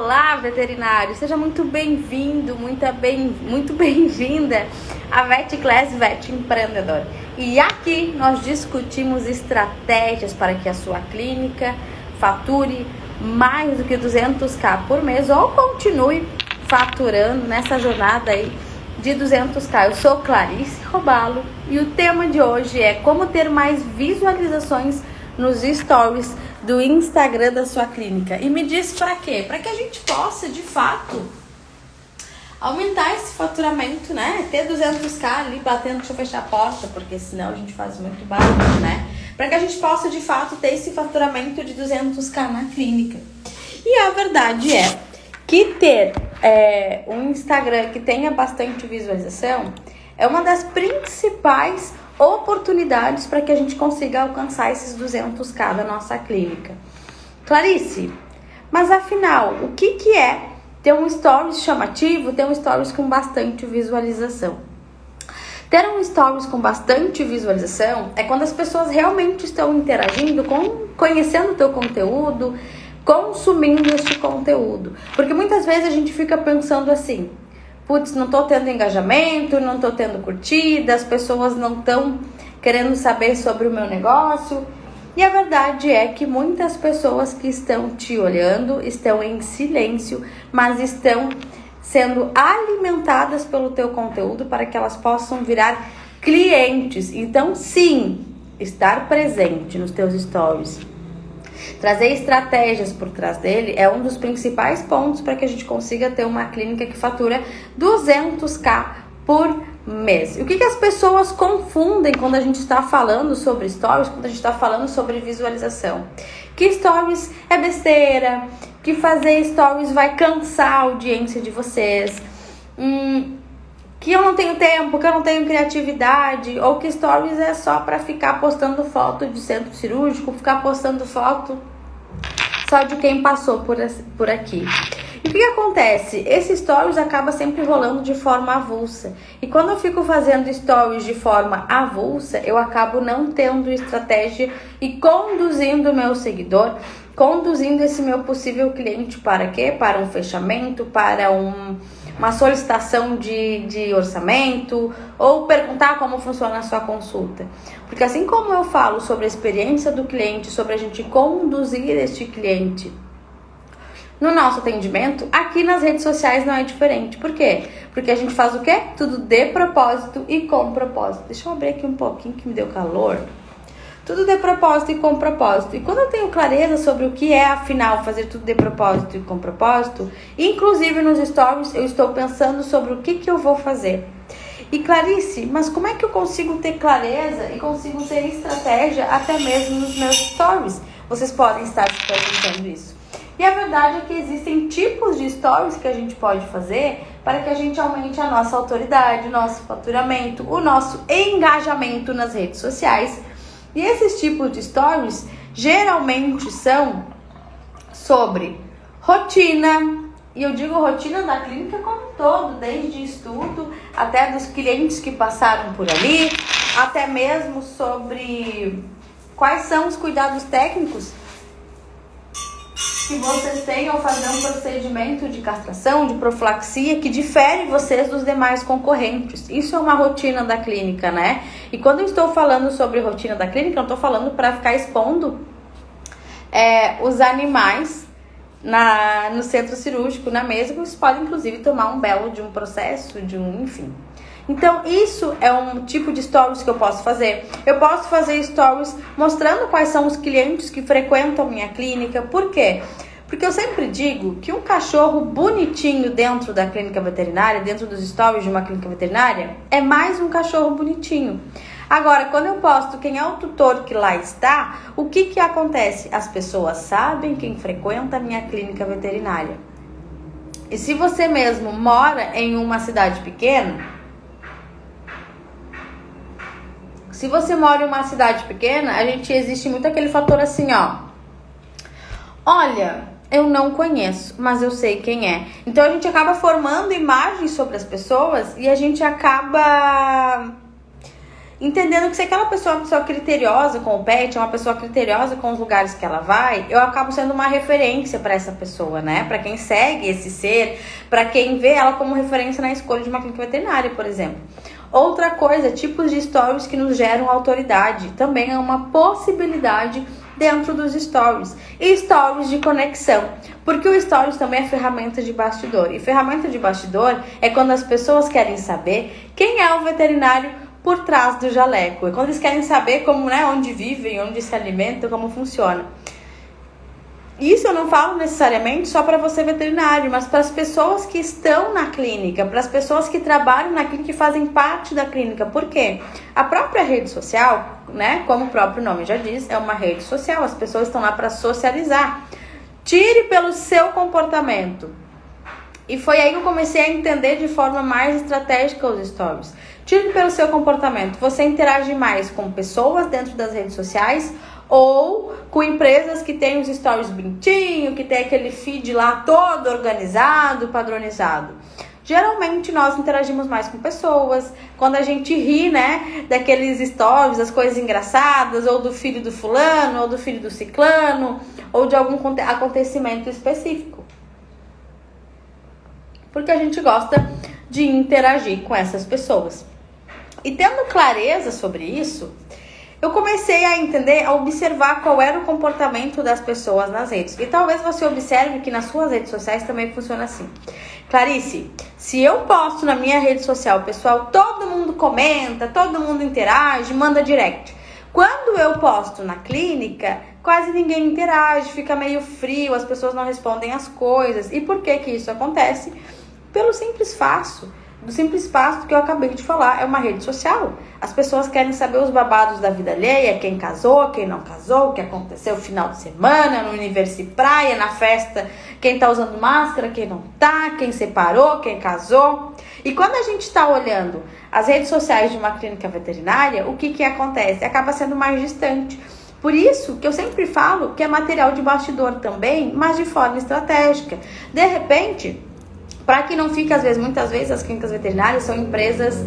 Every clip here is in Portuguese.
Olá, veterinário! Seja muito bem-vindo, muito bem-vinda à Vet Class Vet Empreendedor. E aqui nós discutimos estratégias para que a sua clínica fature mais do que 200k por mês ou continue faturando nessa jornada aí de 200k. Eu sou Clarice Robalo e o tema de hoje é como ter mais visualizações nos stories do Instagram da sua clínica. E me diz para quê? Para que a gente possa, de fato, aumentar esse faturamento, né? Ter 200k ali batendo, deixa eu fechar a porta, porque senão a gente faz muito barulho, né? Para que a gente possa, de fato, ter esse faturamento de 200k na clínica. E a verdade é que ter um Instagram que tenha bastante visualização é uma das principais oportunidades para que a gente consiga alcançar esses 200k da nossa clínica. Clarice, mas afinal, o que é ter um stories chamativo, ter um stories com bastante visualização? Ter um stories com bastante visualização é quando as pessoas realmente estão interagindo, conhecendo o teu conteúdo, consumindo este conteúdo. Porque muitas vezes a gente fica pensando assim: putz, não tô tendo engajamento, não tô tendo curtida, as pessoas não estão querendo saber sobre o meu negócio. E a verdade é que muitas pessoas que estão te olhando estão em silêncio, mas estão sendo alimentadas pelo teu conteúdo para que elas possam virar clientes. Então, sim, estar presente nos teus stories, trazer estratégias por trás dele é um dos principais pontos para que a gente consiga ter uma clínica que fatura 200k por mês. E o que as pessoas confundem quando a gente está falando sobre stories, quando a gente está falando sobre visualização? Que stories é besteira, que fazer stories vai cansar a audiência de vocês, que eu não tenho tempo, que eu não tenho criatividade, ou que stories é só para ficar postando foto de centro cirúrgico, ficar postando foto só de quem passou por aqui. E o que acontece? Esse stories acaba sempre rolando de forma avulsa. E quando eu fico fazendo stories de forma avulsa, eu acabo não tendo estratégia e conduzindo o meu seguidor, conduzindo esse meu possível cliente para quê? Para um fechamento, para uma solicitação de orçamento, ou perguntar como funciona a sua consulta. Porque assim como eu falo sobre a experiência do cliente, sobre a gente conduzir este cliente no nosso atendimento, aqui nas redes sociais não é diferente. Por quê? Porque a gente faz o quê? Tudo de propósito e com propósito. Deixa eu abrir aqui um pouquinho que me deu calor. Tudo de propósito e com propósito. E quando eu tenho clareza sobre o que é, afinal, fazer tudo de propósito e com propósito, inclusive nos stories, eu estou pensando sobre o que eu vou fazer. E Clarice, mas como é que eu consigo ter clareza e consigo ter estratégia até mesmo nos meus stories? Vocês podem estar se perguntando isso. E a verdade é que existem tipos de stories que a gente pode fazer para que a gente aumente a nossa autoridade, o nosso faturamento, o nosso engajamento nas redes sociais. E esses tipos de stories geralmente são sobre rotina, e eu digo rotina da clínica como um todo, desde estudo até dos clientes que passaram por ali, até mesmo sobre quais são os cuidados técnicos que vocês têm ao fazer um procedimento de castração, de profilaxia, que difere vocês dos demais concorrentes. Isso é uma rotina da clínica, né? E quando eu estou falando sobre rotina da clínica, eu estou falando para ficar expondo os animais no centro cirúrgico, na mesa, que vocês podem, inclusive, tomar um belo de um processo, enfim. Então, isso é um tipo de stories que eu posso fazer. Eu posso fazer stories mostrando quais são os clientes que frequentam a minha clínica. Por quê? Porque eu sempre digo que um cachorro bonitinho dentro da clínica veterinária, dentro dos stories de uma clínica veterinária, é mais um cachorro bonitinho. Agora, quando eu posto quem é o tutor que lá está, o que acontece? As pessoas sabem quem frequenta a minha clínica veterinária. E se você mesmo mora em uma cidade pequena, existe muito aquele fator assim, ó. Olha, eu não conheço, mas eu sei quem é. Então a gente acaba formando imagens sobre as pessoas e a gente acaba entendendo que se aquela pessoa é uma pessoa criteriosa com o pet, é uma pessoa criteriosa com os lugares que ela vai, eu acabo sendo uma referência para essa pessoa, né? Para quem segue esse ser, para quem vê ela como referência na escolha de uma clínica veterinária, por exemplo. Outra coisa, tipos de stories que nos geram autoridade, também é uma possibilidade dentro dos stories. E stories de conexão, porque o stories também é ferramenta de bastidor. E ferramenta de bastidor é quando as pessoas querem saber quem é o veterinário por trás do jaleco. É quando eles querem saber como, né, onde vivem, onde se alimentam, como funciona. Isso eu não falo necessariamente só para você veterinário, mas para as pessoas que estão na clínica, para as pessoas que trabalham na clínica e fazem parte da clínica. Por quê? A própria rede social, né, como o próprio nome já diz, é uma rede social. As pessoas estão lá para socializar. Tire pelo seu comportamento. E foi aí que eu comecei a entender de forma mais estratégica os stories. Tire pelo seu comportamento. Você interage mais com pessoas dentro das redes sociais ou com empresas que têm os stories bonitinho, que tem aquele feed lá todo organizado, padronizado. Geralmente nós interagimos mais com pessoas, quando a gente ri, né, daqueles stories, das coisas engraçadas, ou do filho do fulano, ou do filho do ciclano, ou de algum acontecimento específico. Porque a gente gosta de interagir com essas pessoas. E tendo clareza sobre isso, eu comecei a entender, a observar qual era o comportamento das pessoas nas redes. E talvez você observe que nas suas redes sociais também funciona assim. Clarice, se eu posto na minha rede social, pessoal, todo mundo comenta, todo mundo interage, manda direct. Quando eu posto na clínica, quase ninguém interage, fica meio frio, as pessoas não respondem as coisas. E por que que isso acontece? Pelo simples fato. Do simples fato que eu acabei de falar, é uma rede social. As pessoas querem saber os babados da vida alheia, quem casou, quem não casou, o que aconteceu no final de semana, no universo e praia, na festa, quem tá usando máscara, quem não tá, quem separou, quem casou. E quando a gente está olhando as redes sociais de uma clínica veterinária, o que acontece? Acaba sendo mais distante. Por isso que eu sempre falo que é material de bastidor também, mas de forma estratégica. De repente, para que não fique, muitas vezes as clínicas veterinárias são empresas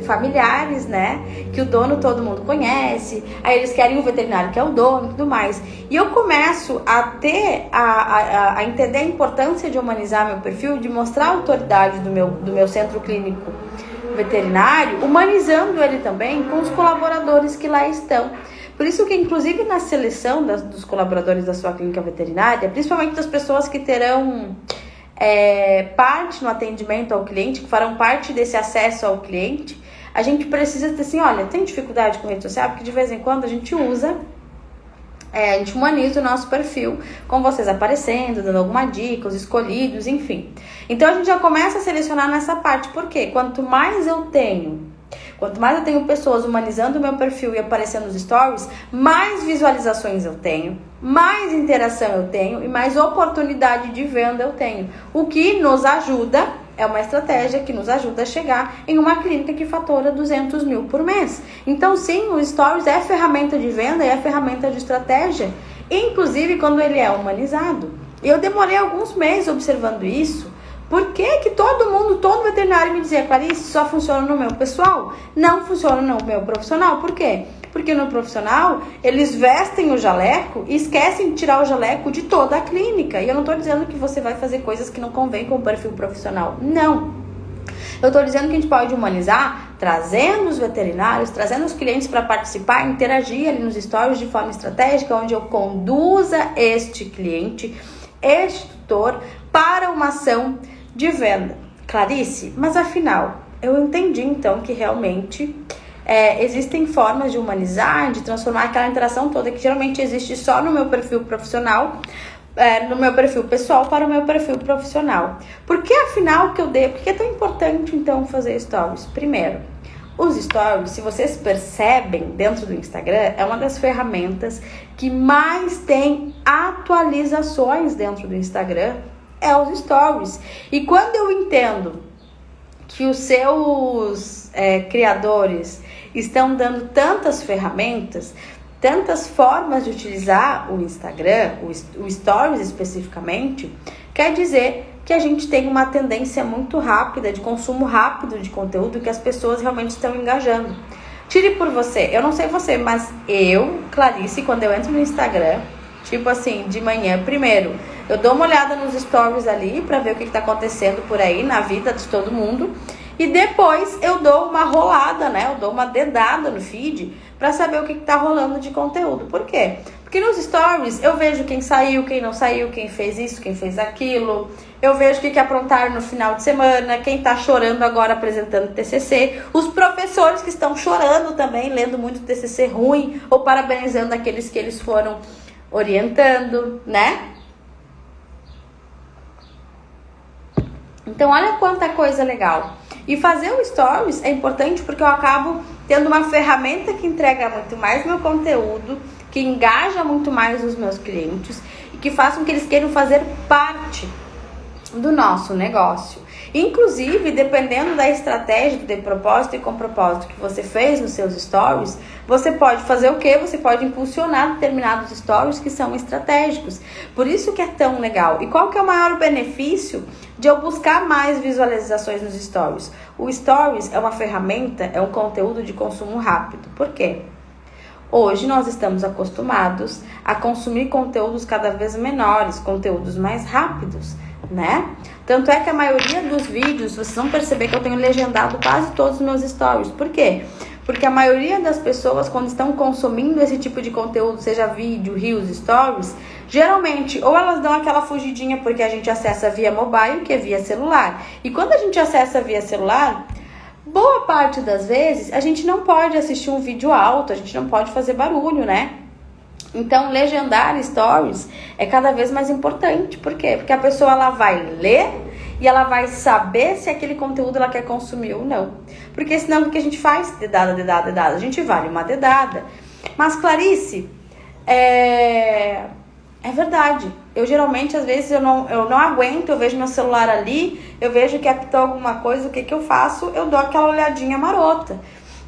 familiares, né? Que o dono todo mundo conhece, aí eles querem o veterinário que é o dono e tudo mais. E eu começo a ter, a entender a importância de humanizar meu perfil, de mostrar a autoridade do meu centro clínico veterinário, humanizando ele também com os colaboradores que lá estão. Por isso que, inclusive, na seleção dos colaboradores da sua clínica veterinária, principalmente das pessoas que terão parte no atendimento ao cliente, que farão parte desse acesso ao cliente, a gente precisa dizer assim, olha, tem dificuldade com rede social? Porque de vez em quando a gente usa, a gente humaniza o nosso perfil, com vocês aparecendo, dando alguma dica, os escolhidos, enfim. Então a gente já começa a selecionar nessa parte, porque quanto mais eu tenho pessoas humanizando o meu perfil e aparecendo nos stories, mais visualizações eu tenho, mais interação eu tenho e mais oportunidade de venda eu tenho. O que nos ajuda, é uma estratégia que nos ajuda a chegar em uma clínica que fatura 200 mil por mês. Então sim, o stories é ferramenta de venda e é ferramenta de estratégia, inclusive quando ele é humanizado. Eu demorei alguns meses observando isso. Por que todo veterinário me dizia, Clarice, só funciona no meu pessoal? Não funciona no meu profissional. Por quê? Porque no profissional, eles vestem o jaleco e esquecem de tirar o jaleco de toda a clínica. E eu não estou dizendo que você vai fazer coisas que não convém com o perfil profissional. Não. Eu estou dizendo que a gente pode humanizar, trazendo os veterinários, trazendo os clientes para participar, interagir ali nos stories de forma estratégica, onde eu conduza este cliente, este tutor, para uma ação de venda. Clarice, mas afinal, eu entendi então que realmente existem formas de humanizar, de transformar aquela interação toda que geralmente existe só no meu perfil profissional, no meu perfil pessoal para o meu perfil profissional. Por que afinal por que é tão importante então fazer stories? Primeiro, os stories, se vocês percebem dentro do Instagram, é uma das ferramentas que mais tem atualizações dentro do Instagram, é os stories. E quando eu entendo que os seus criadores estão dando tantas ferramentas, tantas formas de utilizar o Instagram, o stories especificamente, quer dizer que a gente tem uma tendência muito rápida, de consumo rápido de conteúdo, que as pessoas realmente estão engajando. Tire por você, eu não sei você, mas eu, Clarice, quando eu entro no Instagram, tipo assim, de manhã, primeiro, eu dou uma olhada nos stories ali pra ver o que tá acontecendo por aí na vida de todo mundo. E depois eu dou uma rolada, né? Eu dou uma dedada no feed pra saber o que tá rolando de conteúdo. Por quê? Porque nos stories eu vejo quem saiu, quem não saiu, quem fez isso, quem fez aquilo. Eu vejo o que aprontaram no final de semana, quem tá chorando agora apresentando TCC. Os professores que estão chorando também, lendo muito TCC ruim, ou parabenizando aqueles que eles foram orientando, né? Então olha quanta coisa legal. E fazer o stories é importante porque eu acabo tendo uma ferramenta que entrega muito mais meu conteúdo, que engaja muito mais os meus clientes e que faz com que eles queiram fazer parte do nosso negócio. Inclusive, dependendo da estratégia de propósito e com propósito que você fez nos seus stories, você pode fazer o quê? Você pode impulsionar determinados stories que são estratégicos. Por isso que é tão legal. E qual que é o maior benefício de eu buscar mais visualizações nos stories? O stories é uma ferramenta, é um conteúdo de consumo rápido. Por quê? Hoje nós estamos acostumados a consumir conteúdos cada vez menores, conteúdos mais rápidos, né? Tanto é que a maioria dos vídeos, vocês vão perceber que eu tenho legendado quase todos os meus stories. Por quê? Porque a maioria das pessoas, quando estão consumindo esse tipo de conteúdo, seja vídeo, reels, stories, geralmente, ou elas dão aquela fugidinha porque a gente acessa via mobile, que é via celular. E quando a gente acessa via celular, boa parte das vezes, a gente não pode assistir um vídeo alto, a gente não pode fazer barulho, né? Então, legendar stories é cada vez mais importante. Por quê? Porque a pessoa ela vai ler e ela vai saber se aquele conteúdo ela quer consumir ou não. Porque senão o que a gente faz? Dedada, dedada, dedada. A gente vale uma dedada. Mas, Clarice, é verdade. Eu geralmente, às vezes, eu não aguento, eu vejo meu celular ali, eu vejo que apitou alguma coisa, o que eu faço? Eu dou aquela olhadinha marota.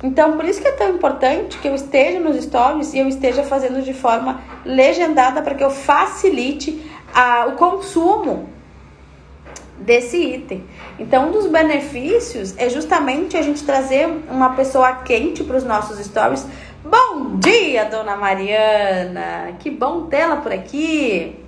Então, por isso que é tão importante que eu esteja nos stories e eu esteja fazendo de forma legendada para que eu facilite o consumo desse item. Então, um dos benefícios é justamente a gente trazer uma pessoa quente para os nossos stories. Bom dia, dona Mariana! Que bom tê-la por aqui!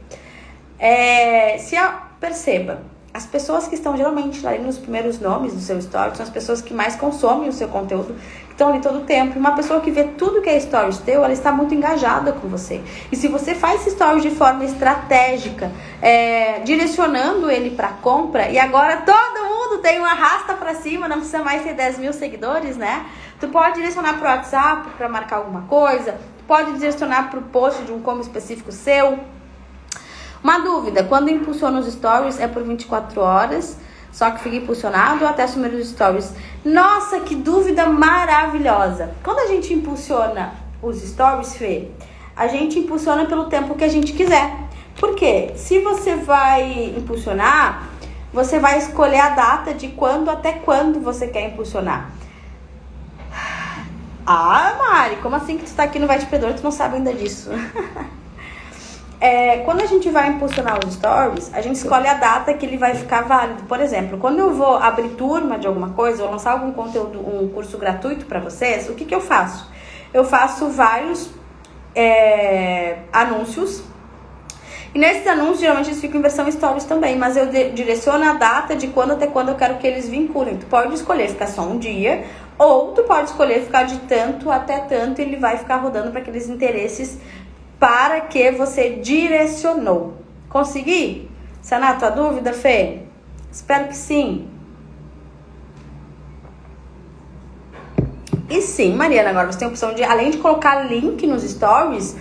Perceba, as pessoas que estão geralmente ali nos primeiros nomes do seu story são as pessoas que mais consomem o seu conteúdo, que estão ali todo o tempo. E uma pessoa que vê tudo que é stories teu, ela está muito engajada com você. E se você faz esse stories de forma estratégica, direcionando ele para compra, e agora todo mundo tem uma arrasta para cima, não precisa mais ter 10 mil seguidores, né? Tu pode direcionar para o WhatsApp para marcar alguma coisa, pode direcionar para o post de um como específico seu. Uma dúvida, quando impulsiona os stories é por 24 horas, só que fica impulsionado ou até assumir os stories? Nossa, que dúvida maravilhosa! Quando a gente impulsiona os stories, Fê, a gente impulsiona pelo tempo que a gente quiser. Por quê? Se você vai impulsionar, você vai escolher a data de quando até quando você quer impulsionar. Ah, Mari, como assim que tu tá aqui no Vai Te Pedor, tu não sabe ainda disso? Quando a gente vai impulsionar os stories, a gente escolhe a data que ele vai ficar válido. Por exemplo, quando eu vou abrir turma de alguma coisa, ou lançar algum conteúdo, um curso gratuito para vocês, o que eu faço? Eu faço vários anúncios. E nesses anúncios, geralmente eles ficam em versão stories também, mas eu direciono a data de quando até quando eu quero que eles vinculem. Tu pode escolher ficar só um dia, ou tu pode escolher ficar de tanto até tanto e ele vai ficar rodando para aqueles interesses para que você direcionou. Consegui? Sanar a tua dúvida, Fê? Espero que sim. E sim, Mariana, agora você tem a opção de, além de colocar link nos stories,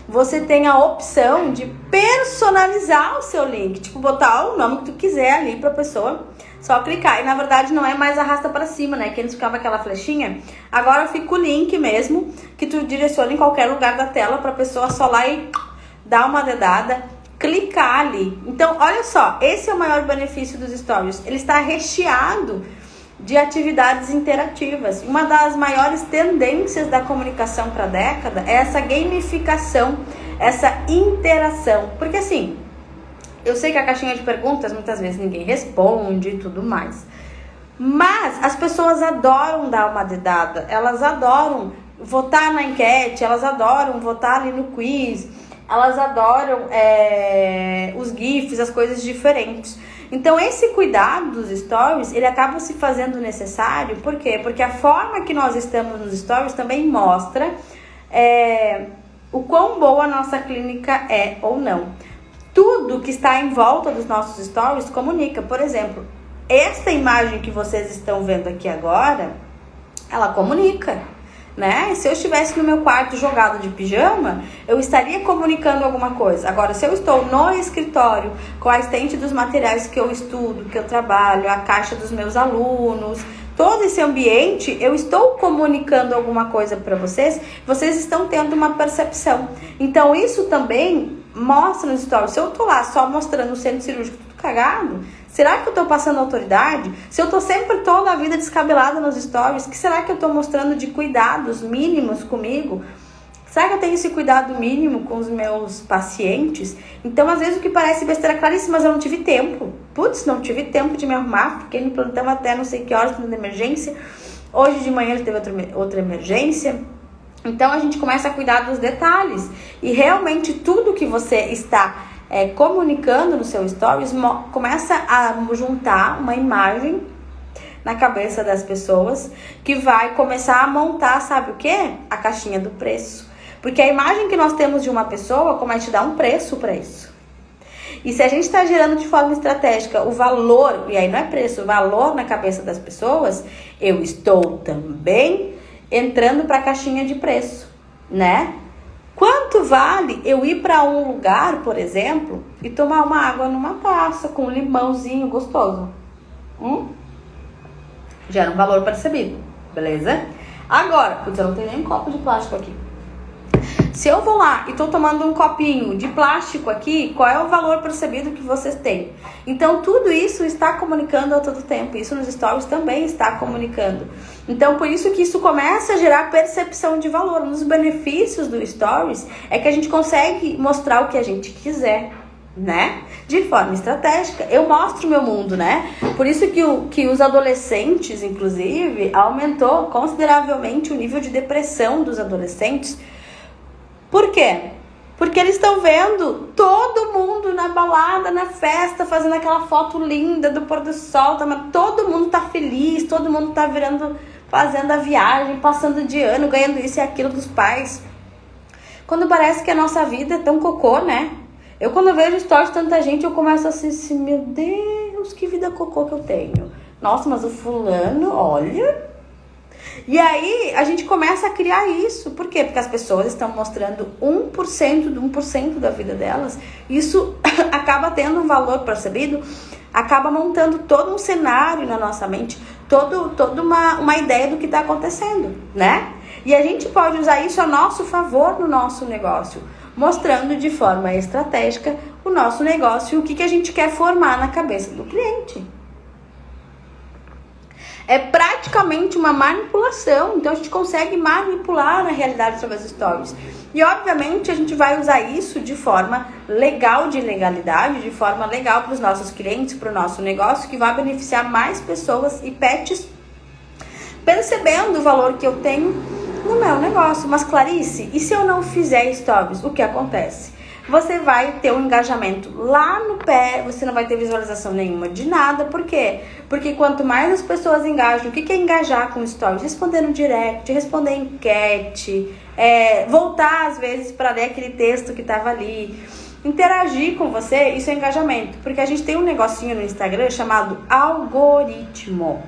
você tem a opção de personalizar o seu link. Tipo, botar o nome que tu quiser ali pra pessoa só clicar. E na verdade não é mais arrasta pra cima, né? Que antes ficava aquela flechinha. Agora fica o link mesmo, que tu direciona em qualquer lugar da tela pra pessoa só lá e dar uma dedada, clicar ali. Então, olha só, esse é o maior benefício dos stories. Ele está recheado de atividades interativas. Uma das maiores tendências da comunicação para a década é essa gamificação, essa interação. Porque assim, Eu sei que a caixinha de perguntas muitas vezes ninguém responde e tudo mais. Mas as pessoas adoram dar uma dedada, elas adoram votar na enquete, elas adoram votar ali no quiz, elas adoram os GIFs, as coisas diferentes. Então esse cuidado dos stories, ele acaba se fazendo necessário, por quê? Porque a forma que nós estamos nos stories também mostra o quão boa a nossa clínica é ou não. Tudo que está em volta dos nossos stories comunica. Por exemplo, esta imagem que vocês estão vendo aqui agora, ela comunica, né? Se eu estivesse no meu quarto jogado de pijama, eu estaria comunicando alguma coisa. Agora, se eu estou no escritório, com a estante dos materiais que eu estudo, que eu trabalho, a caixa dos meus alunos, todo esse ambiente, eu estou comunicando alguma coisa para vocês, vocês estão tendo uma percepção. Então, isso também mostra nos stories. Se eu tô lá só mostrando o centro cirúrgico tudo cagado, será que eu tô passando autoridade? Se eu tô sempre toda a vida descabelada nos stories, que será que eu tô mostrando de cuidados mínimos comigo? Será que eu tenho esse cuidado mínimo com os meus pacientes? Então, às vezes, o que parece besteira, Clarice, mas eu não tive tempo. Putz, não tive tempo de me arrumar, fiquei no plantão até não sei que horas, na emergência. Hoje de manhã teve outra emergência. Então, a gente começa a cuidar dos detalhes. E realmente, tudo que você está comunicando no seu stories começa a juntar uma imagem na cabeça das pessoas que vai começar a montar, sabe o quê? A caixinha do preço. Porque a imagem que nós temos de uma pessoa começa a dar um preço para isso. E se a gente está gerando de forma estratégica o valor, e aí não é preço, o valor na cabeça das pessoas, eu estou também entrando para a caixinha de preço, né? Quanto vale eu ir para um lugar, por exemplo, e tomar uma água numa taça com um limãozinho gostoso? Gera um valor percebido, beleza? Agora, putz, eu não tenho nem copo de plástico aqui. Se eu vou lá e tô tomando um copinho de plástico aqui, qual é o valor percebido que vocês têm? Então, tudo isso está comunicando a todo tempo. Isso nos stories também está comunicando. Então, por isso que isso começa a gerar percepção de valor. Um dos benefícios do stories é que a gente consegue mostrar o que a gente quiser, né? De forma estratégica. Eu mostro o meu mundo, né? Por isso que os adolescentes, inclusive, aumentou consideravelmente o nível de depressão dos adolescentes. Por quê? Porque eles estão vendo todo mundo na balada, na festa, fazendo aquela foto linda do pôr do sol. Todo mundo tá feliz, todo mundo tá fazendo a viagem, passando de ano, ganhando isso e aquilo dos pais. Quando parece que a nossa vida é tão cocô, né? Eu quando vejo stories de tanta gente, eu começo assim, meu Deus, que vida cocô que eu tenho. Nossa, mas o fulano, olha... E aí, a gente começa a criar isso. Por quê? Porque as pessoas estão mostrando 1% da vida delas. Isso acaba tendo um valor percebido, acaba montando todo um cenário na nossa mente, toda uma ideia do que está acontecendo, né? E a gente pode usar isso a nosso favor no nosso negócio, mostrando de forma estratégica o nosso negócio e o que a gente quer formar na cabeça do cliente. É praticamente uma manipulação, então a gente consegue manipular na realidade através dos stories. E obviamente a gente vai usar isso de forma legal, de legalidade, de forma legal para os nossos clientes, para o nosso negócio, que vai beneficiar mais pessoas e pets, percebendo o valor que eu tenho no meu negócio. Mas Clarice, e se eu não fizer stories, o que acontece? Você vai ter um engajamento lá no pé, você não vai ter visualização nenhuma de nada. Por quê? Porque quanto mais as pessoas engajam, o que é engajar com stories? Responder no direct, responder enquete, voltar às vezes para ler aquele texto que estava ali. Interagir com você, isso é engajamento. Porque a gente tem um negocinho no Instagram chamado algoritmo.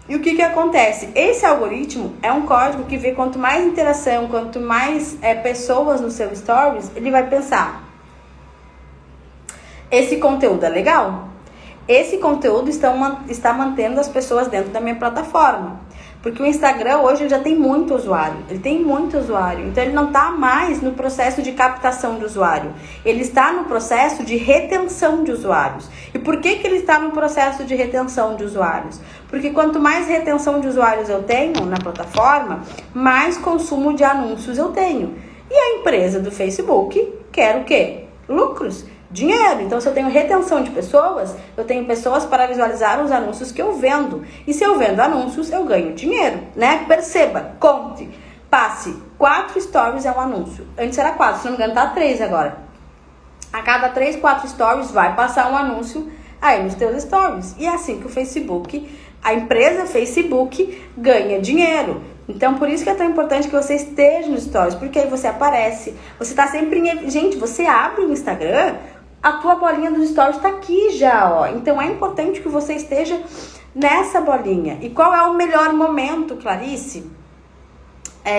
E o que acontece? Esse algoritmo é um código que vê quanto mais interação, quanto mais pessoas no seu stories, ele vai pensar: esse conteúdo é legal? Esse conteúdo está mantendo as pessoas dentro da minha plataforma. Porque o Instagram hoje já tem muito usuário. Ele tem muito usuário. Então ele não está mais no processo de captação de usuário. Ele está no processo de retenção de usuários. E por que ele está no processo de retenção de usuários? Porque quanto mais retenção de usuários eu tenho na plataforma, mais consumo de anúncios eu tenho. E a empresa do Facebook quer o quê? Lucros. dinheiro. Então, se eu tenho retenção de pessoas, eu tenho pessoas para visualizar os anúncios que eu vendo. E se eu vendo anúncios, eu ganho dinheiro, né? Perceba, conte, passe. 4 stories é um anúncio. Antes era 4, se não me engano, tá 3 agora. A cada 3, 4 stories vai passar um anúncio aí nos teus stories. E é assim que o Facebook, a empresa Facebook, ganha dinheiro. Então, por isso que é tão importante que você esteja nos stories, porque aí você aparece, você tá sempre em... Gente, você abre o Instagram, a tua bolinha dos stories tá aqui já, ó. Então, é importante que você esteja nessa bolinha. E qual é o melhor momento, Clarice,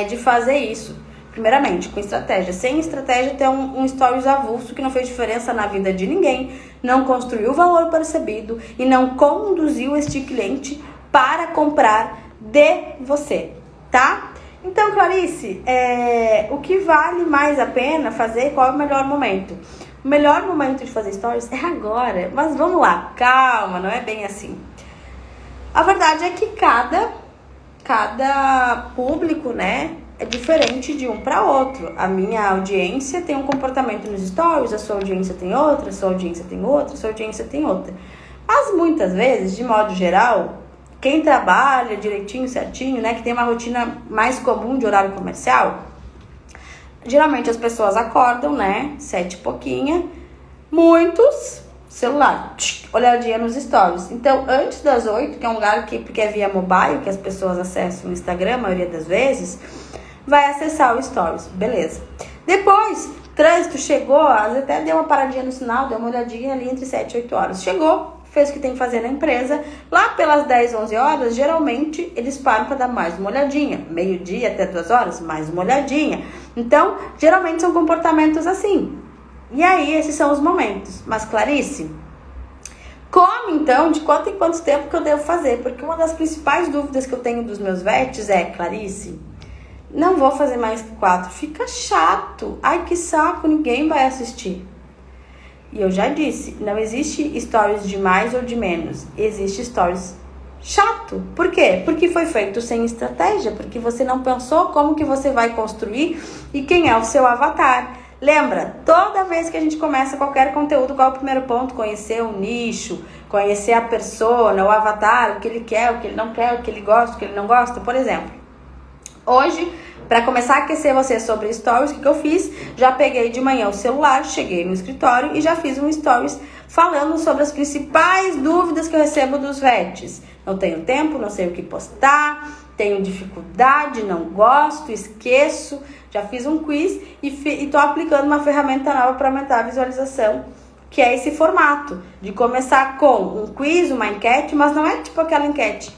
de fazer isso? Primeiramente, com estratégia. Sem estratégia, ter um stories avulso que não fez diferença na vida de ninguém, não construiu valor percebido e não conduziu este cliente para comprar de você, tá? Então, Clarice, o que vale mais a pena fazer? Qual é o melhor momento? O melhor momento de fazer stories é agora. Mas vamos lá, calma, não é bem assim. A verdade é que cada público, né, é diferente de um para outro. A minha audiência tem um comportamento nos stories, a sua audiência tem outra, a sua audiência tem outra, a sua audiência tem outra. Mas muitas vezes, de modo geral, quem trabalha direitinho, certinho, né, que tem uma rotina mais comum de horário comercial, geralmente as pessoas acordam, né, 7 e pouquinha, muitos, celular, olhadinha nos stories. Então, antes das 8, que é um lugar porque é via mobile, que as pessoas acessam o Instagram, a maioria das vezes, vai acessar o stories, beleza. Depois, trânsito chegou, às vezes até deu uma paradinha no sinal, deu uma olhadinha ali entre 7 e 8 horas. Chegou, fez o que tem que fazer na empresa. Lá pelas 10, 11 horas, geralmente eles param para dar mais uma olhadinha. Meio-dia até 2 horas, mais uma olhadinha. Então, geralmente são comportamentos assim. E aí, esses são os momentos. Mas, Clarice, como então, de quanto em quanto tempo que eu devo fazer? Porque uma das principais dúvidas que eu tenho dos meus VETs é, Clarice, não vou fazer mais que 4. Fica chato. Ai, que saco, ninguém vai assistir. E eu já disse, não existe stories de mais ou de menos. Existe stories chato. Por quê? Porque foi feito sem estratégia. Porque você não pensou como que você vai construir e quem é o seu avatar. Lembra, toda vez que a gente começa qualquer conteúdo, qual é o primeiro ponto? Conhecer o nicho, conhecer a persona, o avatar, o que ele quer, o que ele não quer, o que ele gosta, o que ele não gosta. Por exemplo, hoje, para começar a aquecer você sobre stories, o que eu fiz? Já peguei de manhã o celular, cheguei no escritório e já fiz um stories falando sobre as principais dúvidas que eu recebo dos VETs. Não tenho tempo, não sei o que postar, tenho dificuldade, não gosto, esqueço. Já fiz um quiz e tô aplicando uma ferramenta nova para aumentar a visualização, que é esse formato, de começar com um quiz, uma enquete, mas não é tipo aquela enquete.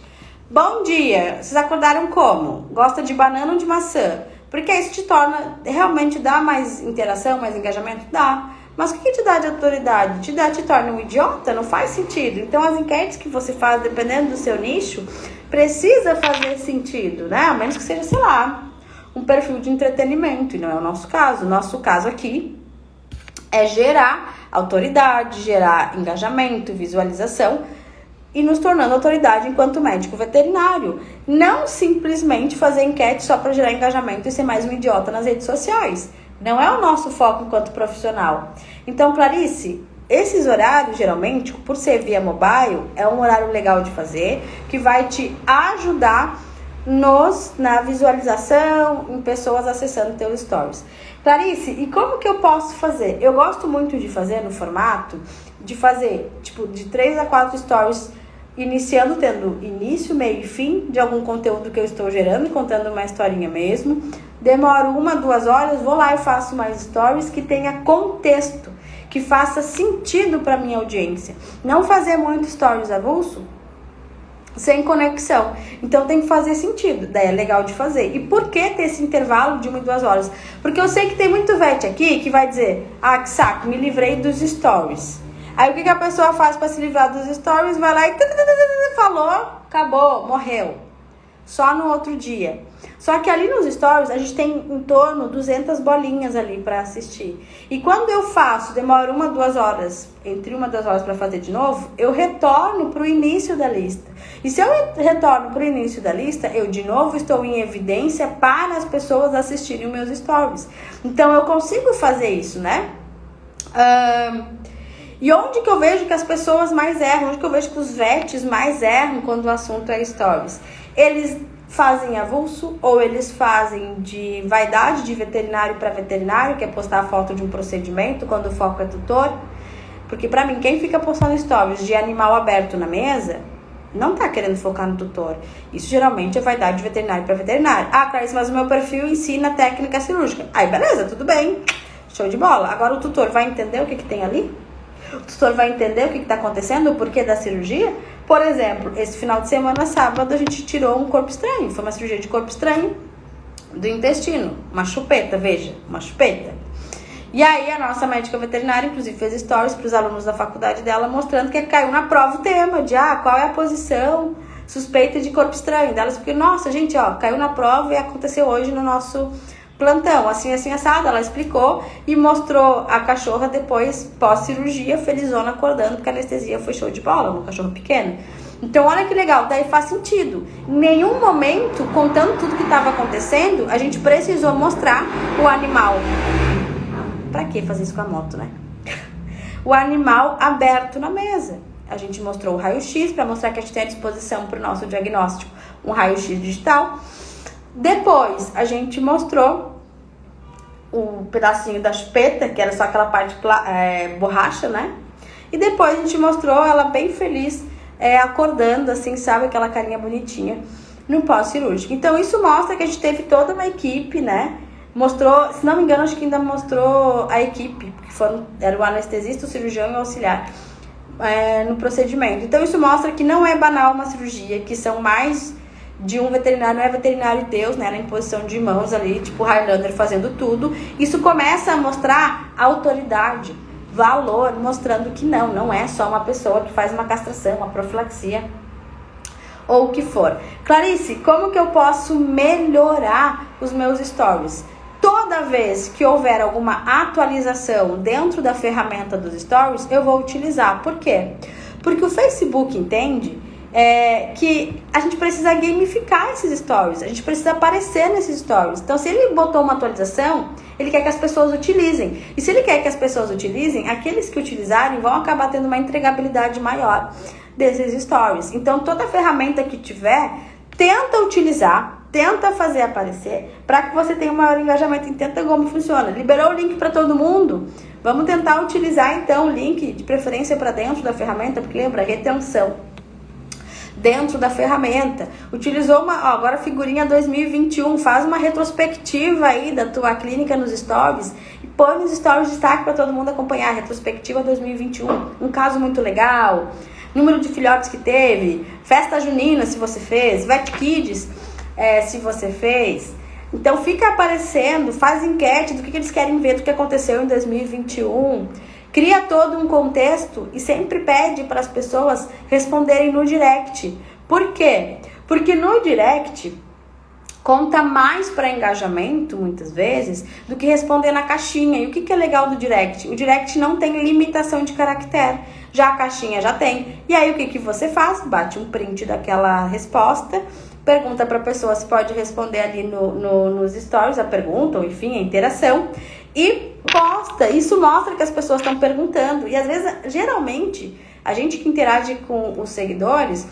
Bom dia, vocês acordaram como? Gosta de banana ou de maçã? Porque isso te torna, realmente dá mais interação, mais engajamento? Dá. Mas o que te dá de autoridade? Te torna um idiota? Não faz sentido. Então as enquetes que você faz, dependendo do seu nicho, precisa fazer sentido, né? A menos que seja, sei lá, um perfil de entretenimento, e não é o nosso caso. O nosso caso aqui é gerar autoridade, gerar engajamento, visualização e nos tornando autoridade enquanto médico veterinário. Não simplesmente fazer enquete só para gerar engajamento e ser mais um idiota nas redes sociais. Não é o nosso foco enquanto profissional. Então, Clarice, esses horários, geralmente, por ser via mobile, é um horário legal de fazer, que vai te ajudar na visualização, em pessoas acessando teus stories. Clarice, e como que eu posso fazer? Eu gosto muito de fazer no formato de fazer, tipo, de 3 a 4 stories, iniciando, tendo início, meio e fim de algum conteúdo que eu estou gerando, contando uma historinha mesmo. Demoro 1, 2 horas, vou lá e faço mais stories que tenha contexto, que faça sentido para minha audiência. Não fazer muito stories avulso, sem conexão. Então tem que fazer sentido. Daí é legal de fazer. E por que ter esse intervalo de 1 e 2 horas? Porque eu sei que tem muito VET aqui que vai dizer, ah, que saco, me livrei dos stories. Aí o que a pessoa faz para se livrar dos stories? Vai lá e falou, acabou, morreu. Só no outro dia. Só que ali nos stories a gente tem em torno 200 bolinhas ali para assistir. E quando eu faço, demora 1 a 2 horas, entre 1 a 2 horas para fazer de novo, eu retorno para o início da lista. E se eu retorno para o início da lista, eu de novo estou em evidência para as pessoas assistirem os meus stories. Então eu consigo fazer isso, né? E onde que eu vejo que as pessoas mais erram? Onde que eu vejo que os vets mais erram quando o assunto é stories? Eles fazem avulso ou eles fazem de vaidade de veterinário para veterinário, que é postar a foto de um procedimento quando o foco é tutor. Porque pra mim, quem fica postando stories de animal aberto na mesa não tá querendo focar no tutor. Isso geralmente é vaidade de veterinário para veterinário. Ah, Clarice, mas o meu perfil ensina técnica cirúrgica. Aí beleza, tudo bem, show de bola. Agora o tutor vai entender o que tem ali? O tutor vai entender o que está acontecendo, o porquê da cirurgia? Por exemplo, esse final de semana, sábado, a gente tirou um corpo estranho. Foi uma cirurgia de corpo estranho do intestino. Uma chupeta, veja, uma chupeta. E aí a nossa médica veterinária, inclusive, fez stories para os alunos da faculdade dela, mostrando que caiu na prova o tema de qual é a posição suspeita de corpo estranho delas. Porque, nossa, gente, caiu na prova e aconteceu hoje no nosso plantão, assim, assado. Ela explicou e mostrou a cachorra depois, pós-cirurgia, felizona, acordando, porque a anestesia foi show de bola, uma cachorra pequena. Então, olha que legal, daí faz sentido. Em nenhum momento, contando tudo que estava acontecendo, a gente precisou mostrar o animal. Pra que fazer isso com a moto, né? O animal aberto na mesa. A gente mostrou o raio-x para mostrar que a gente tem à disposição para o nosso diagnóstico um raio-x digital. Depois, a gente mostrou o pedacinho da chupeta, que era só aquela parte borracha, né? E depois a gente mostrou ela bem feliz, acordando, assim, sabe? Aquela carinha bonitinha no pós-cirúrgico. Então, isso mostra que a gente teve toda uma equipe, né? Mostrou, se não me engano, acho que ainda mostrou a equipe, porque era o anestesista, o cirurgião e o auxiliar no procedimento. Então, isso mostra que não é banal uma cirurgia, que são mais de um veterinário, não é veterinário Deus, né, na imposição de mãos ali, tipo Highlander fazendo tudo. Isso começa a mostrar autoridade, valor, mostrando que não é só uma pessoa que faz uma castração, uma profilaxia ou o que for. Clarice, como que eu posso melhorar os meus stories? Toda vez que houver alguma atualização dentro da ferramenta dos stories, eu vou utilizar. Por quê? Porque o Facebook entende que a gente precisa gamificar esses stories, a gente precisa aparecer nesses stories. Então, se ele botou uma atualização, ele quer que as pessoas utilizem. E se ele quer que as pessoas utilizem, aqueles que utilizarem vão acabar tendo uma entregabilidade maior desses stories. Então, toda ferramenta que tiver, tenta utilizar, tenta fazer aparecer, para que você tenha um maior engajamento. Entenda como funciona. Liberou o link para todo mundo? Vamos tentar utilizar, então, o link de preferência para dentro da ferramenta, porque lembra, retenção dentro da ferramenta. Utilizou agora figurinha 2021, faz uma retrospectiva aí da tua clínica nos stories e põe nos stories destaque para todo mundo acompanhar. Retrospectiva 2021, um caso muito legal, número de filhotes que teve, festa junina se você fez, Vet Kids se você fez. Então fica aparecendo, faz enquete do que eles querem ver do que aconteceu em 2021. Cria todo um contexto e sempre pede para as pessoas responderem no direct. Por quê? Porque no direct conta mais para engajamento, muitas vezes, do que responder na caixinha. E o que é legal do direct? O direct não tem limitação de caractere, já a caixinha já tem. E aí o que você faz? Bate um print daquela resposta, pergunta para a pessoa se pode responder ali nos stories a pergunta, ou enfim, a interação, e posta. Isso mostra que as pessoas estão perguntando. E às vezes, geralmente, a gente que interage com os seguidores,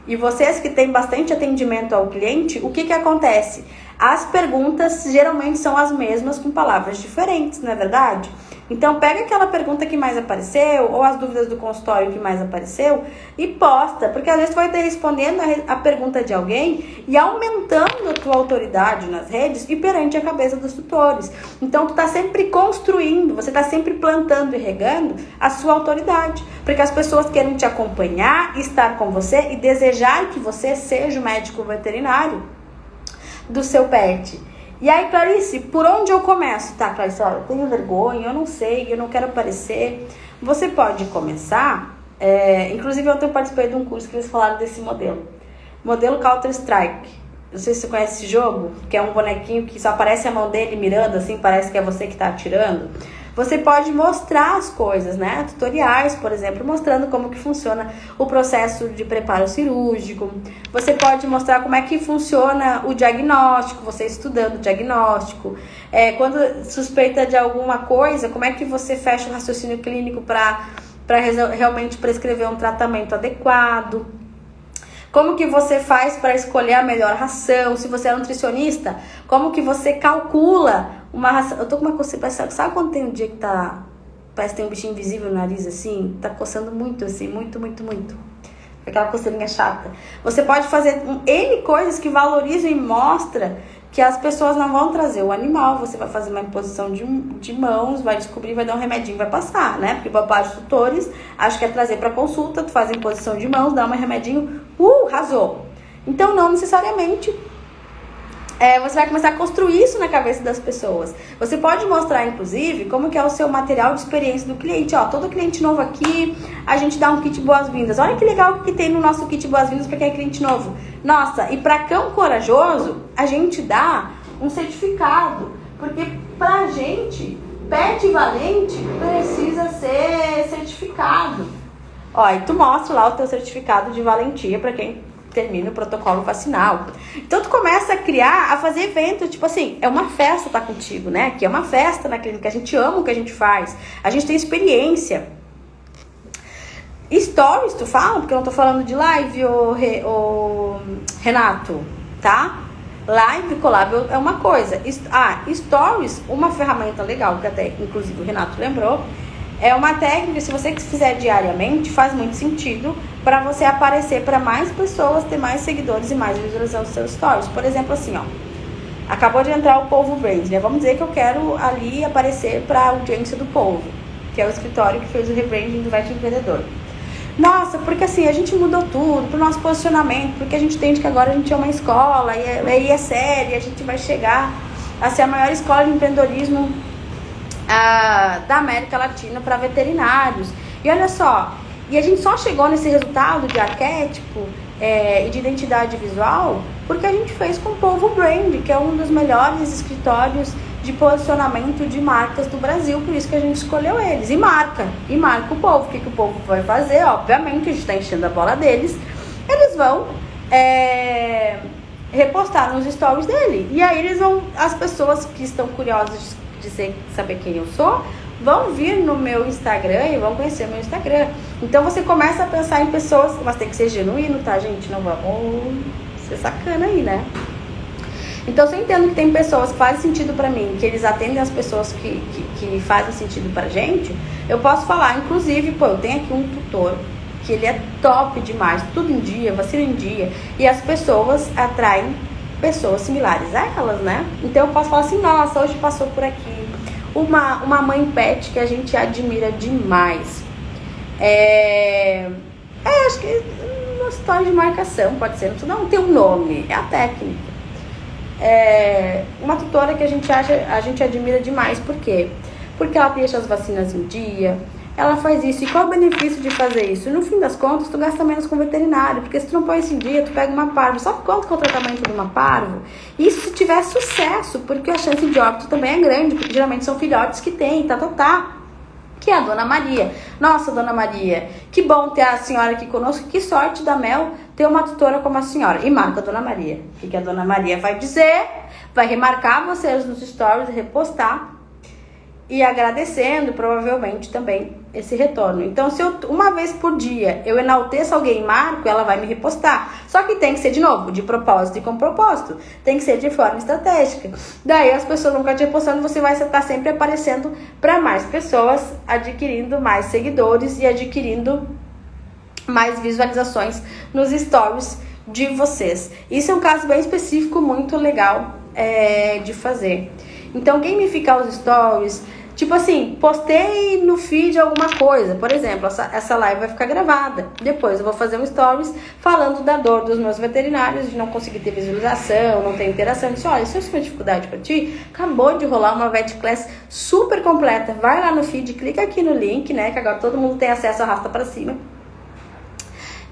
e vocês que têm bastante atendimento ao cliente, o que acontece? As perguntas geralmente são as mesmas com palavras diferentes, não é verdade? Então pega aquela pergunta que mais apareceu, ou as dúvidas do consultório que mais apareceu, e posta, porque às vezes tu vai estar respondendo a pergunta de alguém e aumentando a tua autoridade nas redes e perante a cabeça dos tutores. Então tu tá sempre construindo, você tá sempre plantando e regando a sua autoridade, porque as pessoas querem te acompanhar, estar com você e desejar que você seja o médico veterinário do seu pet. E aí, Clarice, por onde eu começo? Tá, Clarice, olha, eu tenho vergonha, eu não sei, eu não quero aparecer. Você pode começar, inclusive ontem eu participei de um curso que eles falaram desse modelo. Modelo Counter-Strike. Não sei se você conhece esse jogo, que é um bonequinho que só aparece a mão dele mirando, assim, parece que é você que tá atirando. Você pode mostrar as coisas, né? Tutoriais, por exemplo, mostrando como que funciona o processo de preparo cirúrgico. Você pode mostrar como é que funciona o diagnóstico, você estudando o diagnóstico. Quando suspeita de alguma coisa, como é que você fecha o raciocínio clínico para realmente prescrever um tratamento adequado. Como que você faz para escolher a melhor ração? Se você é nutricionista, como que você calcula uma ração? Eu tô com uma coceira, sabe quando tem um dia que parece que tem um bichinho invisível no nariz assim? Tá coçando muito assim, muito. Aquela coceirinha chata. Você pode fazer N coisas que valorizam e mostra que as pessoas não vão trazer o animal, você vai fazer uma imposição de mãos, vai descobrir, vai dar um remedinho, vai passar, né? Porque boa parte dos tutores acho que é trazer para consulta, tu faz a imposição de mãos, dá um remedinho, arrasou. Então não necessariamente você vai começar a construir isso na cabeça das pessoas. Você pode mostrar, inclusive, como que é o seu material de experiência do cliente. Ó, todo cliente novo aqui, a gente dá um kit boas-vindas. Olha que legal que tem no nosso kit boas-vindas para quem é cliente novo. Nossa, e para cão corajoso, a gente dá um certificado. Porque pra gente, pet valente precisa ser certificado. Ó, e tu mostra lá o teu certificado de valentia para quem termina o protocolo vacinal. Então tu começa a fazer evento, tipo assim, é uma festa tá contigo, né? Que é uma festa na clínica, a gente ama o que a gente faz, a gente tem experiência. Stories, tu fala? Porque eu não tô falando de live, Renato, tá? Live, collab é uma coisa. Stories, uma ferramenta legal, que até inclusive o Renato lembrou, é uma técnica, se você fizer diariamente, faz muito sentido para você aparecer para mais pessoas, ter mais seguidores e mais visualização dos seus stories. Por exemplo, assim, ó, acabou de entrar o Polvo Brand, né? Vamos dizer que eu quero ali aparecer para a audiência do Polvo, que é o escritório que fez o rebranding do Vet Empreendedor. Nossa, porque assim, a gente mudou tudo pro nosso posicionamento, porque a gente entende que agora a gente é uma escola, e é séria, a gente vai chegar a ser a maior escola de empreendedorismo da América Latina para veterinários. E olha só, e a gente só chegou nesse resultado de arquétipo e de identidade visual porque a gente fez com o Polvo Brand, que é um dos melhores escritórios de posicionamento de marcas do Brasil, por isso que a gente escolheu eles. E marca o Polvo. O que o Polvo vai fazer? Obviamente, a gente está enchendo a bola deles. Eles vão repostar nos stories dele. E aí as pessoas que estão curiosas de saber quem eu sou, vão vir no meu Instagram e vão conhecer o meu Instagram. Então você começa a pensar em pessoas, mas tem que ser genuíno, tá, gente? Não vamos ser sacana aí, né? Então, se eu entendo que tem pessoas que fazem sentido pra mim, que eles atendem as pessoas que fazem sentido pra gente, eu posso falar, inclusive, eu tenho aqui um tutor, que ele é top demais, tudo em dia, vacina em dia, e as pessoas atraem pessoas similares a elas, né? Então eu posso falar assim, nossa, hoje passou por aqui uma mãe pet que a gente admira demais. Acho que uma história de marcação, pode ser, não tem um nome, é a técnica. Uma tutora que a gente admira demais, por quê? Porque ela deixa as vacinas em dia, ela faz isso. E qual o benefício de fazer isso? No fim das contas, tu gasta menos com o veterinário, porque se tu não põe isso em dia, tu pega uma parvo. Sabe quanto que é o tratamento de uma parvo? Isso se tiver sucesso, porque a chance de óbito também é grande, porque geralmente são filhotes que tem, que é a Dona Maria. Nossa, Dona Maria, que bom ter a senhora aqui conosco, que sorte da Mel ter uma tutora como a senhora. E marca a Dona Maria. O que a Dona Maria vai dizer? Vai remarcar vocês nos stories, repostar e agradecendo provavelmente também esse retorno. Então, se uma vez por dia eu enalteço alguém e marco, ela vai me repostar. Só que tem que ser, de novo, de propósito e com propósito. Tem que ser de forma estratégica. Daí as pessoas vão ficar te repostando, você vai estar sempre aparecendo para mais pessoas, adquirindo mais seguidores e adquirindo mais visualizações nos stories de vocês. Isso é um caso bem específico, muito legal de fazer. Então, gamificar os stories, tipo assim, postei no feed alguma coisa, por exemplo, essa live vai ficar gravada, depois eu vou fazer um stories falando da dor dos meus veterinários, de não conseguir ter visualização, não ter interação. Eu disse, olha, isso é uma dificuldade pra ti, acabou de rolar uma Vet Class super completa, vai lá no feed, clica aqui no link, né, que agora todo mundo tem acesso, arrasta pra cima,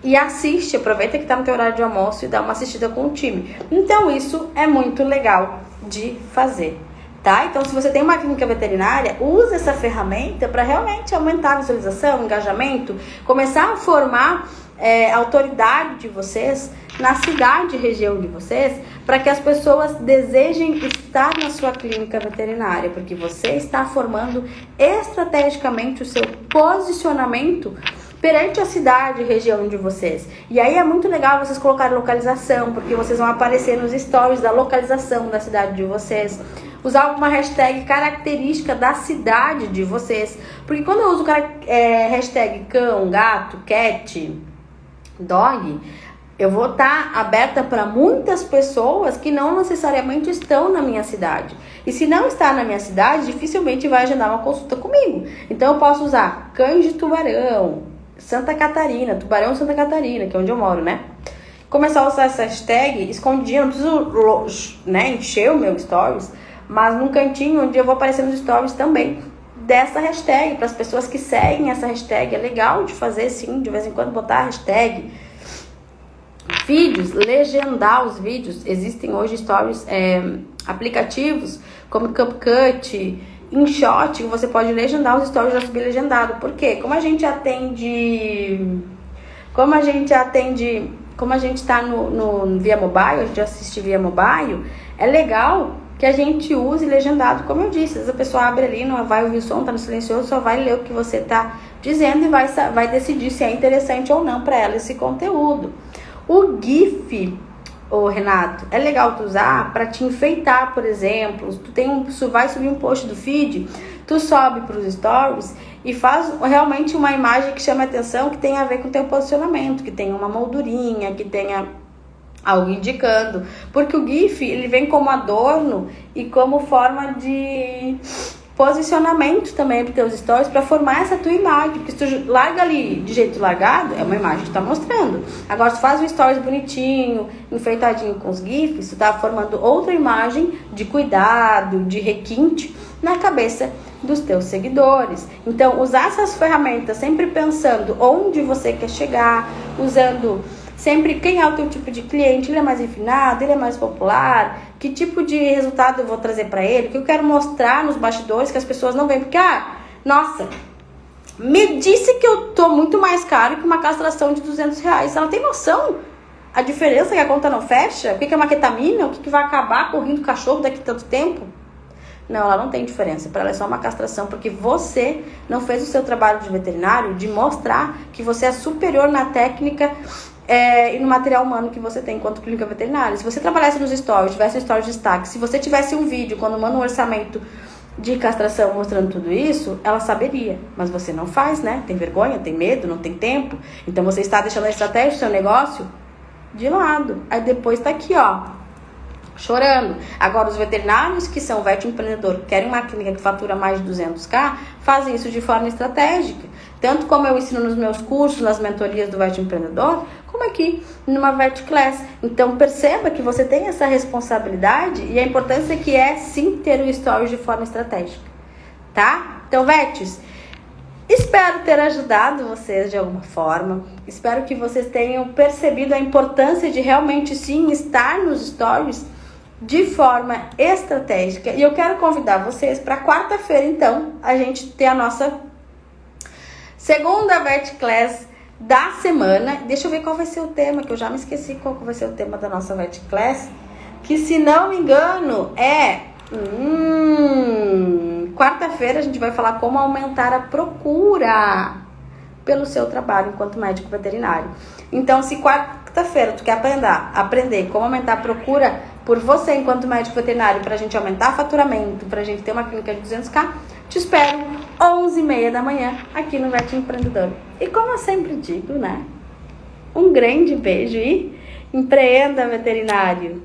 e assiste, aproveita que tá no teu horário de almoço e dá uma assistida com o time. Então isso é muito legal de fazer. tá? Então, se você tem uma clínica veterinária, use essa ferramenta para realmente aumentar a visualização, engajamento, começar a formar a autoridade de vocês na cidade e região de vocês, para que as pessoas desejem estar na sua clínica veterinária, porque você está formando estrategicamente o seu posicionamento perante a cidade e região de vocês. E aí é muito legal vocês colocarem localização, porque vocês vão aparecer nos stories da localização da cidade de vocês. Usar alguma hashtag característica da cidade de vocês. Porque quando eu uso hashtag cão, gato, cat, dog, eu vou estar aberta para muitas pessoas que não necessariamente estão na minha cidade. E se não está na minha cidade, dificilmente vai agendar uma consulta comigo. Então eu posso usar cães de Tubarão, Santa Catarina, Tubarão Santa Catarina, que é onde eu moro, né? Começar a usar essa hashtag escondidinha, não preciso, né, encher o meu stories, mas num cantinho onde eu vou aparecer nos stories também dessa hashtag, para as pessoas que seguem essa hashtag. É legal de fazer, sim, de vez em quando botar a hashtag. Vídeos, legendar os vídeos. Existem hoje stories, aplicativos como CapCut, InShot, que você pode legendar os stories e já subir legendado. Por quê? Como a gente tá no via mobile, a gente assiste via mobile, é legal que a gente use legendado, como eu disse. Às vezes a pessoa abre ali, não vai ouvir o som, tá no silencioso, só vai ler o que você tá dizendo e vai decidir se é interessante ou não para ela esse conteúdo. O GIF, Renato, é legal tu usar para te enfeitar, por exemplo. Tu vai subir um post do feed, tu sobe para os stories e faz realmente uma imagem que chame a atenção, que tenha a ver com o teu posicionamento, que tenha uma moldurinha, que tenha algo indicando. Porque o GIF, ele vem como adorno e como forma de posicionamento também para os teus stories, para formar essa tua imagem. Porque se tu larga ali de jeito largado, é uma imagem que tu tá mostrando. Agora, se tu faz um stories bonitinho, enfeitadinho com os GIFs, tu tá formando outra imagem de cuidado, de requinte na cabeça dos teus seguidores. Então, usar essas ferramentas sempre pensando onde você quer chegar, usando sempre quem é o teu tipo de cliente, ele é mais refinado, ele é mais popular, que tipo de resultado eu vou trazer para ele, que eu quero mostrar nos bastidores que as pessoas não veem, porque, nossa, me disse que eu tô muito mais caro que uma castração de R$200. Ela tem noção a diferença, que a conta não fecha? O que é uma ketamina? O que vai acabar correndo o cachorro daqui a tanto tempo? Não, ela não tem diferença. Para ela é só uma castração, porque você não fez o seu trabalho de veterinário de mostrar que você é superior na técnica e no material humano que você tem enquanto clínica veterinária. Se você trabalhasse nos stories, tivesse um story de destaque, se você tivesse um vídeo quando manda um orçamento de castração mostrando tudo isso, ela saberia. Mas você não faz, né? Tem vergonha, tem medo, não tem tempo. Então você está deixando a estratégia do seu negócio de lado. Aí depois tá aqui, chorando. Agora, os veterinários que são vet empreendedor, que querem uma clínica que fatura mais de 200k, fazem isso de forma estratégica. Tanto como eu ensino nos meus cursos, nas mentorias do vet empreendedor, como aqui numa vet class. Então, perceba que você tem essa responsabilidade e a importância que é, sim, ter o stories de forma estratégica, tá? Então, vets, espero ter ajudado vocês de alguma forma. Espero que vocês tenham percebido a importância de realmente, sim, estar nos stories de forma estratégica. E eu quero convidar vocês para quarta-feira, então, a gente ter a nossa segunda vet class da semana. Deixa eu ver qual vai ser o tema, que eu já me esqueci qual vai ser o tema da nossa vet class, que, se não me engano, é quarta-feira a gente vai falar como aumentar a procura pelo seu trabalho enquanto médico veterinário. Então, se quarta-feira tu quer aprender como aumentar a procura por você enquanto médico veterinário, pra gente aumentar faturamento, pra gente ter uma clínica de 200k, te espero 11h30 da manhã aqui no Vet Empreendedor. E como eu sempre digo, né? Um grande beijo e empreenda, veterinário!